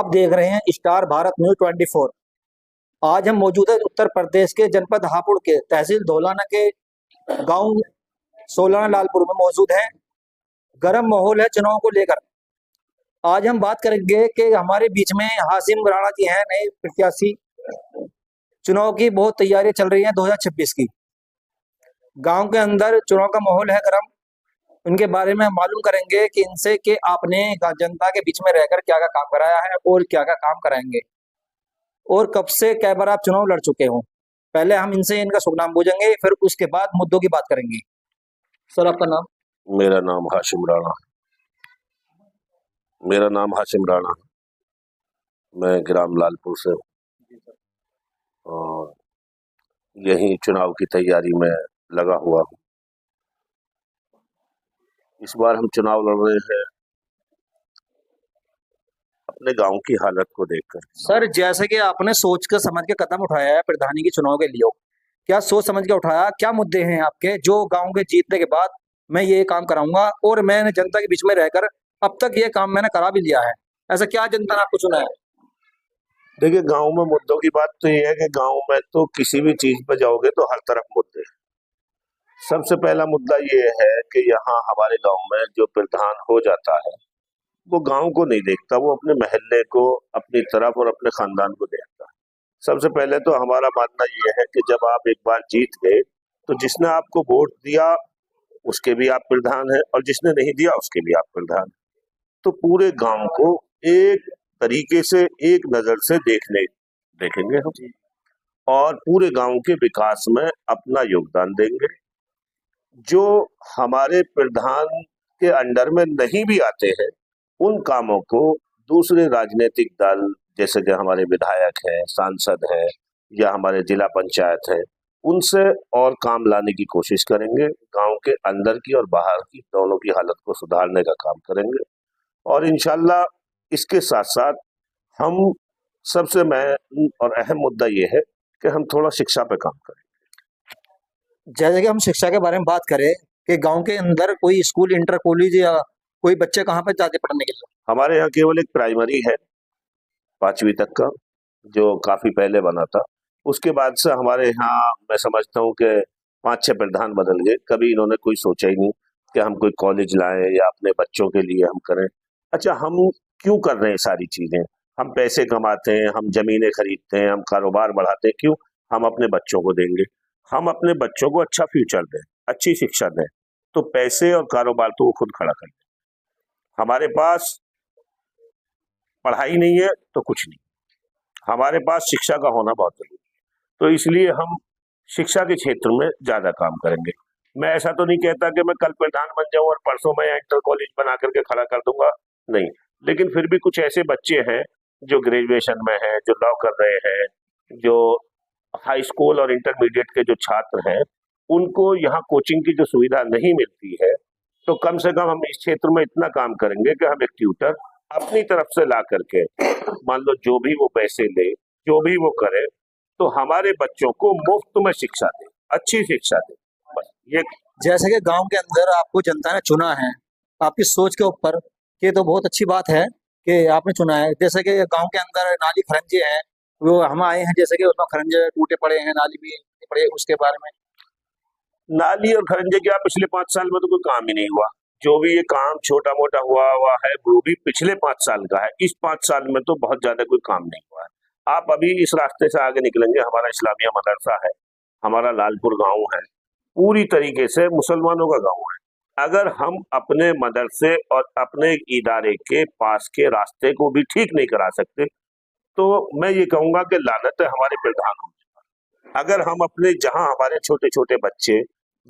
अब देख रहे हैं स्टार भारत न्यूज 24। आज हम मौजूद है उत्तर प्रदेश के जनपद हापुड़ के तहसील धौलाना के गांव सोलाना लालपुर में मौजूद है। गर्म माहौल है चुनाव को लेकर। आज हम बात करेंगे कि हमारे बीच में हाशिम राणा जी हैं, नए प्रत्याशी। चुनाव की बहुत तैयारियां चल रही हैं 2026 की। गांव के अंदर चुनाव का माहौल है गर्म। उनके बारे में हम मालूम करेंगे कि इनसे कि आपने जनता के बीच में रहकर क्या क्या काम कराया है और क्या क्या काम कराएंगे, और कब से कै बार आप चुनाव लड़ चुके हो। पहले हम इनसे इनका शुभ नाम पूछेंगे, फिर उसके बाद मुद्दों की बात करेंगे। सर, आपका नाम? मेरा नाम हाशिम राणा। मैं ग्राम लालपुर से हूँ और यही चुनाव की तैयारी में लगा हुआ हूँ। इस बार हम चुनाव लड़ रहे हैं अपने गांव की हालत को देखकर। सर, जैसे कि आपने सोच कर समझ के कदम उठाया है प्रधानी के चुनाव के लिए, क्या सोच समझ के उठाया? क्या मुद्दे हैं आपके जो गांव के जीतने के बाद मैं ये काम कराऊंगा और मैंने जनता के बीच में रहकर अब तक ये काम मैंने करा भी लिया है? ऐसा क्या जनता ने आपको चुना है? देखिए, गांव में मुद्दों की बात तो ये है कि गांव में तो किसी भी चीज पर जाओगे तो हर तरफ मुद्दे हैं। सबसे पहला मुद्दा ये है कि यहाँ हमारे गांव में जो प्रधान हो जाता है वो गांव को नहीं देखता, वो अपने महल्ले को, अपनी तरफ और अपने खानदान को देखता है। सबसे पहले तो हमारा मानना ये है कि जब आप एक बार जीत गए तो जिसने आपको वोट दिया उसके भी आप प्रधान हैं और जिसने नहीं दिया उसके भी आप प्रधान हैं। तो पूरे गांव को एक तरीके से, एक नजर से देखेंगे हम और पूरे गांव के विकास में अपना योगदान देंगे। जो हमारे प्रधान के अंडर में नहीं भी आते हैं उन कामों को दूसरे राजनीतिक दल, जैसे कि हमारे विधायक हैं, सांसद हैं या हमारे जिला पंचायत है, उनसे और काम लाने की कोशिश करेंगे। गांव के अंदर की और बाहर की दोनों की हालत को सुधारने का काम करेंगे और इंशाल्लाह इसके साथ साथ हम सबसे मेन और अहम मुद्दा ये है कि हम थोड़ा शिक्षा पे काम करें। जैसे कि हम शिक्षा के बारे में बात करें कि गांव के अंदर कोई स्कूल, इंटर कॉलेज या कोई बच्चे कहाँ पर जाते पढ़ने के लिए? हमारे यहाँ केवल एक प्राइमरी है 5वीं तक का, जो काफी पहले बना था। उसके बाद से हमारे यहाँ मैं समझता हूँ कि 5-6 प्रधान बदल गए। कभी इन्होंने कोई सोचा ही नहीं कि हम कोई कॉलेज लाएं या अपने बच्चों के लिए हम करें। अच्छा, हम क्यों कर रहे हैं सारी चीजें? हम पैसे कमाते हैं, हम जमीनें खरीदते हैं, हम कारोबार बढ़ाते हैं, क्यों? हम अपने बच्चों को देंगे। हम अपने बच्चों को अच्छा फ्यूचर दें, अच्छी शिक्षा दें, तो पैसे और कारोबार तो वो खुद खड़ा कर दें। हमारे पास पढ़ाई नहीं है तो कुछ नहीं, हमारे पास शिक्षा का होना बहुत जरूरी है। तो इसलिए हम शिक्षा के क्षेत्र में ज्यादा काम करेंगे। मैं ऐसा तो नहीं कहता कि मैं कल प्रधान बन जाऊं और परसों मैं इंटर कॉलेज बना करके खड़ा कर दूंगा, नहीं। लेकिन फिर भी कुछ ऐसे बच्चे हैं जो ग्रेजुएशन में हैं, जो लॉ कर रहे हैं, जो हाई स्कूल और इंटरमीडिएट के जो छात्र हैं, उनको यहाँ कोचिंग की जो सुविधा नहीं मिलती है, तो कम से कम हम इस क्षेत्र में इतना काम करेंगे कि हम एक ट्यूटर अपनी तरफ से ला करके, मान लो जो भी वो पैसे ले, जो भी वो करे, तो हमारे बच्चों को मुफ्त में शिक्षा दे, अच्छी शिक्षा दे। बस ये। जैसे कि गांव के अंदर आपको जनता ने चुना है, आपकी सोच के ऊपर, ये तो बहुत अच्छी बात है कि आपने चुना है। जैसे कि गांव के अंदर नाली खरंजे हैं, वो हम आए हैं, जैसे कि उसमें खरंजे टूटे पड़े हैं, नाली भी टूटे पड़े, उसके बारे में। नाली और खरंजे क्या पिछले 5 साल में तो कोई काम ही नहीं हुआ। जो भी ये काम छोटा मोटा हुआ है वो भी पिछले 5 साल का है। इस 5 साल में तो बहुत ज्यादा कोई काम नहीं हुआ है। आप अभी इस रास्ते से आगे निकलेंगे, हमारा इस्लामिया मदरसा है, हमारा लालपुर गांव है, पूरी तरीके से मुसलमानों का गांव है। अगर हम अपने मदरसे और अपने इदारे के पास के रास्ते को भी ठीक नहीं करा सकते तो मैं ये कहूंगा कि लानत है हमारे प्रधान को। अगर हम अपने, जहां हमारे छोटे छोटे बच्चे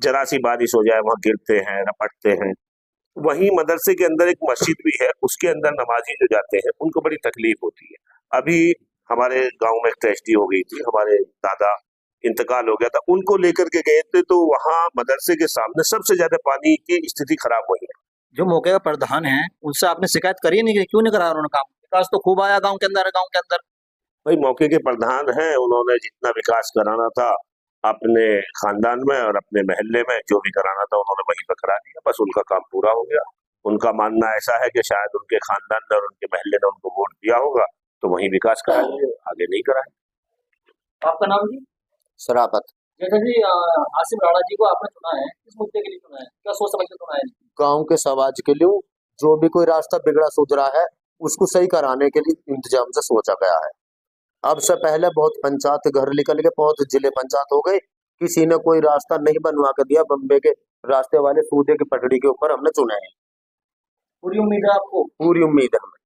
जरा सी बारिश हो जाए वहां गिरते हैं, रपटते हैं, वहीं मदरसे के अंदर एक मस्जिद भी है, उसके अंदर नमाजी जो जाते हैं उनको बड़ी तकलीफ होती है। अभी हमारे गांव में एक ट्रेजेडी हो गई थी, हमारे दादा इंतकाल हो गया था, उनको लेकर के गए थे, तो वहां मदरसे के सामने सबसे ज्यादा पानी की स्थिति खराब हुई है। जो मौके का प्रधान है उनसे आपने शिकायत करी नहीं? क्यों नहीं करा उन्होंने काम? विकास तो खूब आया गांव के अंदर। गांव के अंदर भाई मौके के प्रधान हैं, उन्होंने जितना विकास कराना था अपने खानदान में और अपने महल्ले में जो भी कराना था उन्होंने वहीं पर करा दिया, बस उनका काम पूरा हो गया। उनका मानना ऐसा है कि शायद उनके खानदान ने और उनके महल्ले ने उनको वोट दिया होगा वहीं विकास कराएंगे, आगे नहीं कराएंगे। आपका नाम जी? शराफत। जैसे जी आसिफ राणा जी को आपने चुना है, किस मुद्दे के लिए चुना है, क्या सोच समझ के चुना है? गांव के समाज के लिए जो भी कोई रास्ता बिगड़ा सुधरा है उसको सही कराने के लिए इंतजाम से सोचा गया है। अब से पहले बहुत पंचायत घर निकल के बहुत जिले पंचायत हो गए, किसी ने कोई रास्ता नहीं बनवा कर दिया। बम्बे के रास्ते वाले सूदे की पटड़ी के ऊपर हमने चुने हैं। पूरी उम्मीद है आपको? पूरी उम्मीद है हमें।